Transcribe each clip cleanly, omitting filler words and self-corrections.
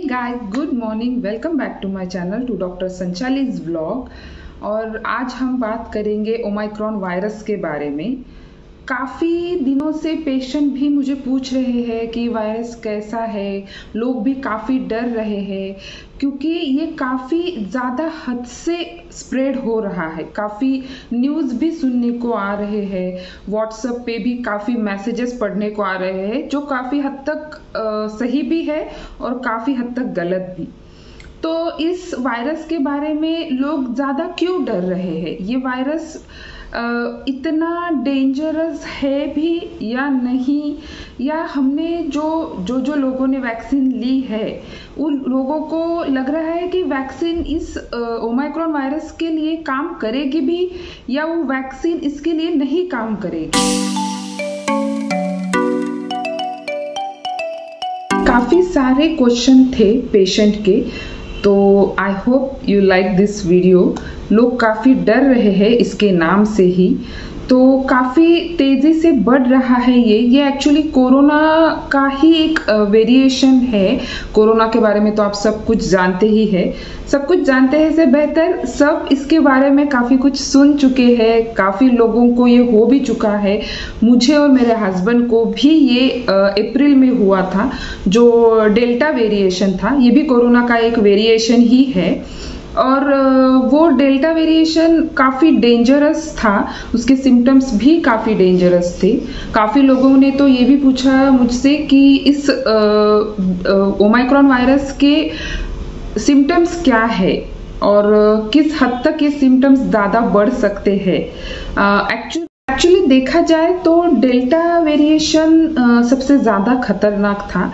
Guys, good morning. Welcome back to my channel to doctor Sanchali's vlog. और आज हम बात करेंगे ओमाइक्रॉन वायरस के बारे में। काफ़ी दिनों से पेशेंट भी मुझे पूछ रहे हैं कि वायरस कैसा है। लोग भी काफ़ी डर रहे हैं क्योंकि ये काफ़ी ज़्यादा हद से स्प्रेड हो रहा है। काफ़ी न्यूज़ भी सुनने को आ रहे हैं, व्हाट्सएप पे भी काफ़ी मैसेजेस पढ़ने को आ रहे हैं जो काफ़ी हद तक सही भी है और काफ़ी हद तक गलत भी। तो इस वायरस के बारे में लोग ज़्यादा क्यों डर रहे हैं? ये वायरस इतना डेंजरस है भी या नहीं, या हमने जो लोगों ने वैक्सीन ली है उन लोगों को लग रहा है कि वैक्सीन इस ओमाइक्रॉन वायरस के लिए काम करेगी भी, या वो वैक्सीन इसके लिए नहीं काम करेगी। काफ़ी सारे क्वेश्चन थे पेशेंट के, तो I hope you like this video. लोग काफ़ी डर रहे हैं इसके नाम से ही, तो काफ़ी तेज़ी से बढ़ रहा है ये एक्चुअली कोरोना का ही एक वेरिएशन है। कोरोना के बारे में तो आप सब कुछ जानते ही हैं, सब कुछ जानते हैं से बेहतर सब इसके बारे में काफ़ी कुछ सुन चुके हैं। काफ़ी लोगों को ये हो भी चुका है। मुझे और मेरे हस्बैंड को भी ये अप्रैल में हुआ था, जो डेल्टा वेरिएशन था। ये भी कोरोना का एक वेरिएशन ही है और वो डेल्टा वेरिएशन काफ़ी डेंजरस था। उसके सिम्टम्स भी काफ़ी डेंजरस थे। काफ़ी लोगों ने तो ये भी पूछा मुझसे कि इस ओमाइक्रॉन वायरस के सिम्टम्स क्या है और किस हद तक ये सिम्टम्स ज़्यादा बढ़ सकते हैं। एक्चुअली देखा जाए तो डेल्टा वेरिएशन सबसे ज़्यादा खतरनाक था।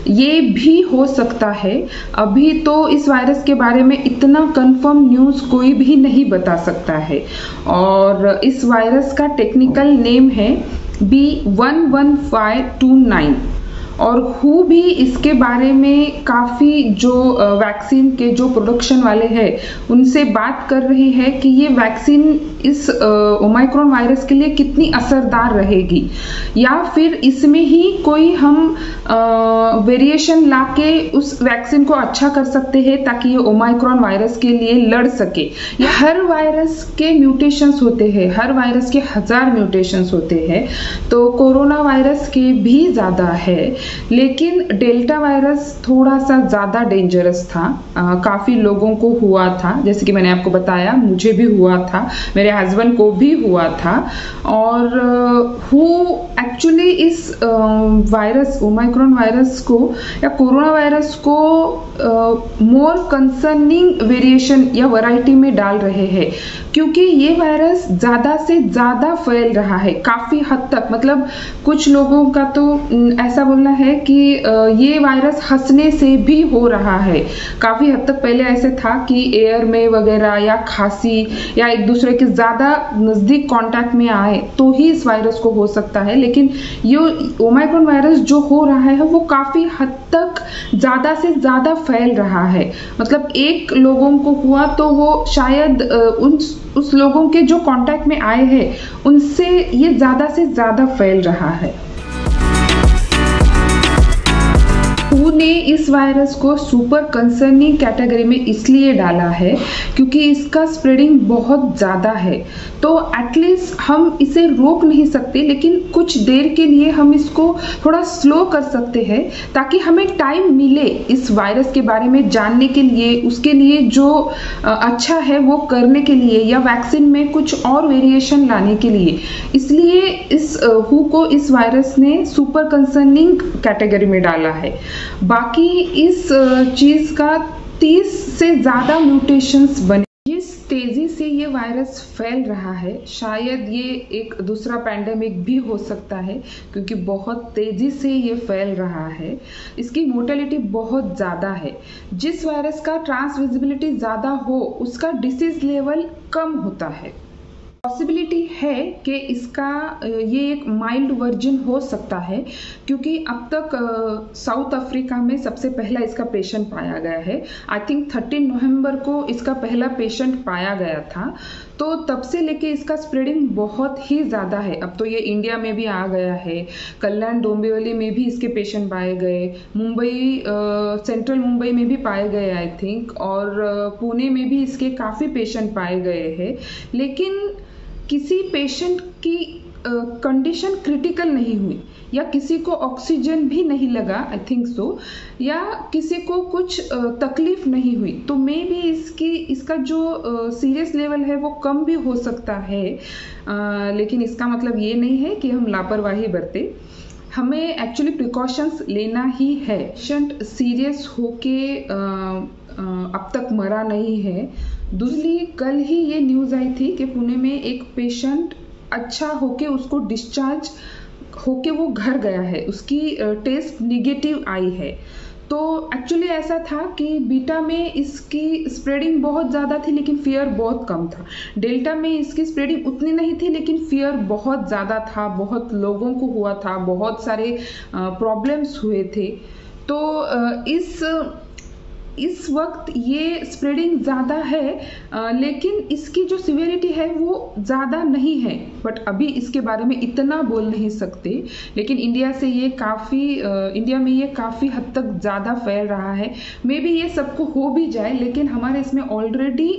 ये भी हो सकता है, अभी तो इस वायरस के बारे में इतना कंफर्म न्यूज़ कोई भी नहीं बता सकता है। और इस वायरस का टेक्निकल नेम है B11529 और हु भी इसके बारे में काफ़ी जो वैक्सीन के जो प्रोडक्शन वाले हैं उनसे बात कर रही है कि ये वैक्सीन इस ओमाइक्रॉन वायरस के लिए कितनी असरदार रहेगी, या फिर इसमें ही कोई हम वेरिएशन लाके उस वैक्सीन को अच्छा कर सकते हैं ताकि ये ओमाइक्रॉन वायरस के लिए लड़ सके। या हर वायरस के म्यूटेशंस होते हैं, हर वायरस के 1000 म्यूटेशंस होते हैं, तो कोरोना वायरस के भी ज़्यादा है, लेकिन डेल्टा वायरस थोड़ा सा ज़्यादा डेंजरस था। काफ़ी लोगों को हुआ था, जैसे कि मैंने आपको बताया मुझे भी हुआ था, मेरे हस्बैंड को भी हुआ था। और हु एक्चुअली इस वायरस ओमाइक्रॉन वायरस को या कोरोना वायरस को मोर कंसर्निंग वेरिएशन या वैरायटी में डाल रहे हैं, क्योंकि ये वायरस ज़्यादा से ज़्यादा फैल रहा है काफ़ी हद तक। मतलब कुछ लोगों का तो ऐसा बोलना है कि ये वायरस हंसने से भी हो रहा है। काफ़ी हद तक पहले ऐसे था कि एयर में वगैरह या खांसी या एक दूसरे के ज़्यादा नज़दीक कांटेक्ट में आए तो ही इस वायरस को हो सकता है, लेकिन ये ओमाइक्रॉन वायरस जो हो रहा है वो काफ़ी हद तक ज़्यादा से ज़्यादा फैल रहा है। मतलब एक लोगों को हुआ तो वो शायद उस लोगों के जो कांटेक्ट में आए हैं उनसे ये ज़्यादा से ज़्यादा फैल रहा है। ने इस वायरस को सुपर कंसर्निंग कैटेगरी में इसलिए डाला है क्योंकि इसका स्प्रेडिंग बहुत ज़्यादा है। तो एटलीस्ट हम इसे रोक नहीं सकते, लेकिन कुछ देर के लिए हम इसको थोड़ा स्लो कर सकते हैं ताकि हमें टाइम मिले इस वायरस के बारे में जानने के लिए, उसके लिए जो अच्छा है वो करने के लिए, या वैक्सीन में कुछ और वेरिएशन लाने के लिए। इसलिए इस हु को इस वायरस ने सुपर कंसर्निंग कैटेगरी में डाला है। बाकी इस चीज़ का 30 से ज़्यादा म्यूटेशंस बने। जिस तेज़ी से ये वायरस फैल रहा है, शायद ये एक दूसरा पैंडेमिक भी हो सकता है, क्योंकि बहुत तेज़ी से ये फैल रहा है। इसकी मोर्टेलिटी बहुत ज़्यादा है। जिस वायरस का ट्रांसमिसिबिलिटी ज़्यादा हो उसका डिसीज़ लेवल कम होता है। पॉसिबिलिटी है कि इसका ये एक माइल्ड वर्जन हो सकता है, क्योंकि अब तक साउथ अफ्रीका में सबसे पहला इसका पेशेंट पाया गया है। आई थिंक 13 नवंबर को इसका पहला पेशेंट पाया गया था, तो तब से लेके इसका स्प्रेडिंग बहुत ही ज़्यादा है। अब तो ये इंडिया में भी आ गया है, कल्याण डोंबिवली में भी इसके पेशेंट पाए गए, मुंबई सेंट्रल मुंबई में भी पाए गए आई थिंक, और पुणे में भी इसके काफ़ी पेशेंट पाए गए हैं। लेकिन किसी पेशेंट की कंडीशन क्रिटिकल नहीं हुई, या किसी को ऑक्सीजन भी नहीं लगा आई थिंक सो, या किसी को कुछ तकलीफ नहीं हुई, तो मे भी इसका जो सीरियस लेवल है वो कम भी हो सकता है। लेकिन इसका मतलब ये नहीं है कि हम लापरवाही बरते, हमें एक्चुअली प्रिकॉशंस लेना ही है। पेशेंट सीरियस होके अब तक मरा नहीं है। दूसरी, कल ही ये न्यूज़ आई थी कि पुणे में एक पेशेंट अच्छा होके उसको डिस्चार्ज होके वो घर गया है, उसकी टेस्ट निगेटिव आई है। तो एक्चुअली ऐसा था कि बीटा में इसकी स्प्रेडिंग बहुत ज़्यादा थी लेकिन फियर बहुत कम था। डेल्टा में इसकी स्प्रेडिंग उतनी नहीं थी लेकिन फियर बहुत ज़्यादा था, बहुत लोगों को हुआ था, बहुत सारे प्रॉब्लम्स हुए थे। तो इस वक्त ये स्प्रेडिंग ज़्यादा है, लेकिन इसकी जो सिवियरिटी है वो ज़्यादा नहीं है। बट अभी इसके बारे में इतना बोल नहीं सकते, लेकिन इंडिया में ये काफ़ी हद तक ज़्यादा फैल रहा है। मे बी ये सबको हो भी जाए, लेकिन हमारे इसमें ऑलरेडी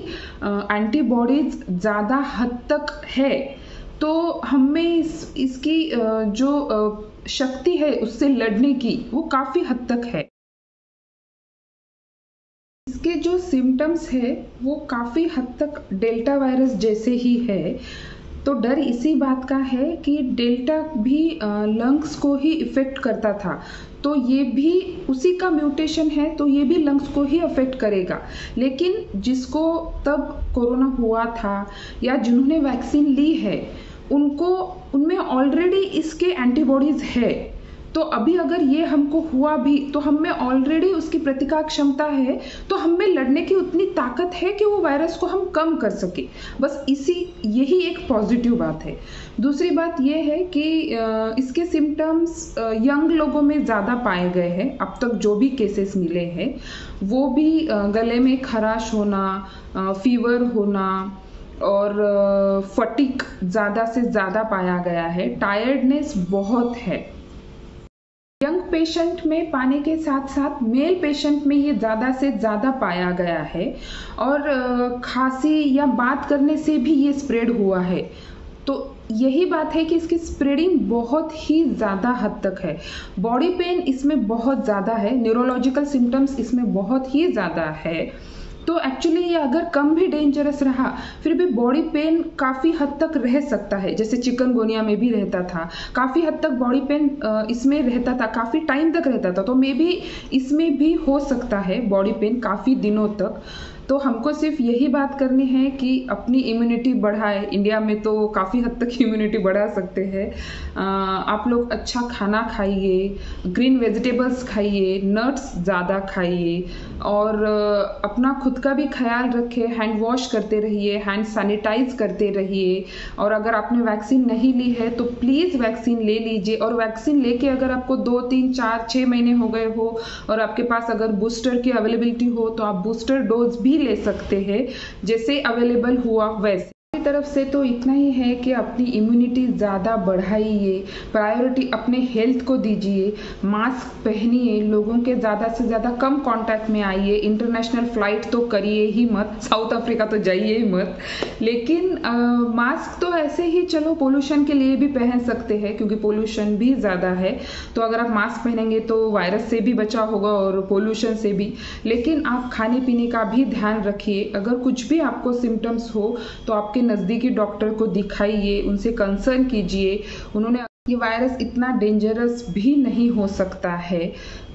एंटीबॉडीज ज़्यादा हद तक है, तो हमें इसकी जो शक्ति है उससे लड़ने की वो काफ़ी हद तक है। इसके जो सिम्टम्स है वो काफ़ी हद तक डेल्टा वायरस जैसे ही है। तो डर इसी बात का है कि डेल्टा भी लंग्स को ही इफ़ेक्ट करता था, तो ये भी उसी का म्यूटेशन है, तो ये भी लंग्स को ही अफेक्ट करेगा। लेकिन जिसको तब कोरोना हुआ था या जिन्होंने वैक्सीन ली है, उनमें ऑलरेडी इसके एंटीबॉडीज़ है। तो अभी अगर ये हमको हुआ भी तो हमें ऑलरेडी उसकी प्रतिकार क्षमता है, तो हमें लड़ने की उतनी ताकत है कि वो वायरस को हम कम कर सके। बस यही एक पॉजिटिव बात है। दूसरी बात ये है कि इसके सिम्टम्स यंग लोगों में ज़्यादा पाए गए हैं। अब तक जो भी केसेस मिले हैं वो भी गले में खराश होना, फीवर होना और फटीग ज़्यादा से ज़्यादा पाया गया है। टायर्डनेस बहुत है। यंग पेशेंट में पाने के साथ साथ मेल पेशेंट में ये ज़्यादा से ज़्यादा पाया गया है, और खांसी या बात करने से भी ये स्प्रेड हुआ है। तो यही बात है कि इसकी स्प्रेडिंग बहुत ही ज़्यादा हद तक है। बॉडी पेन इसमें बहुत ज़्यादा है, न्यूरोलॉजिकल सिम्टम्स इसमें बहुत ही ज़्यादा है। तो एक्चुअली ये अगर कम भी डेंजरस रहा, फिर भी बॉडी पेन काफ़ी हद तक रह सकता है, जैसे चिकनगुनिया में भी रहता था। काफ़ी हद तक बॉडी पेन इसमें रहता था, काफ़ी टाइम तक रहता था। तो मे बी इसमें भी हो सकता है बॉडी पेन काफ़ी दिनों तक। तो हमको सिर्फ यही बात करनी है कि अपनी इम्यूनिटी बढ़ाए। इंडिया में तो काफ़ी हद तक इम्यूनिटी बढ़ा सकते हैं। आप लोग अच्छा खाना खाइए, ग्रीन वेजिटेबल्स खाइए, नट्स ज़्यादा खाइए, और अपना खुद का भी ख्याल रखें। हैंड वॉश करते रहिए, हैंड सैनिटाइज करते रहिए। और अगर आपने वैक्सीन नहीं ली है तो प्लीज़ वैक्सीन ले लीजिए। और वैक्सीन लेके अगर आपको 2, 3, 4, 6 महीने हो गए हो और आपके पास अगर बूस्टर की अवेलेबिलिटी हो तो आप बूस्टर डोज भी ले सकते हैं, जैसे अवेलेबल हुआ वैसे। मेरी तरफ से तो इतना ही है कि अपनी इम्यूनिटी ज़्यादा बढ़ाइए, प्रायोरिटी अपने हेल्थ को दीजिए, मास्क पहनिए, लोगों के ज़्यादा से ज़्यादा कम कांटेक्ट में आइए। इंटरनेशनल फ़्लाइट तो करिए ही मत, साउथ अफ्रीका तो जाइए ही मत। लेकिन मास्क तो ऐसे ही चलो पोल्यूशन के लिए भी पहन सकते हैं, क्योंकि पोल्यूशन भी ज़्यादा है। तो अगर आप मास्क पहनेंगे तो वायरस से भी बचाव होगा और पोल्यूशन से भी। लेकिन आप खाने पीने का भी ध्यान रखिए। अगर कुछ भी आपको सिम्टम्स हो तो आपके नज़दीकी डॉक्टर को दिखाइए, उनसे कंसर्न कीजिए। ये वायरस इतना डेंजरस भी नहीं हो सकता है।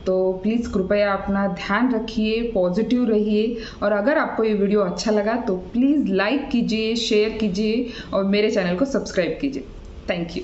तो प्लीज़ कृपया अपना ध्यान रखिए, पॉजिटिव रहिए। और अगर आपको ये वीडियो अच्छा लगा तो प्लीज़ लाइक कीजिए, शेयर कीजिए और मेरे चैनल को सब्सक्राइब कीजिए। Thank you.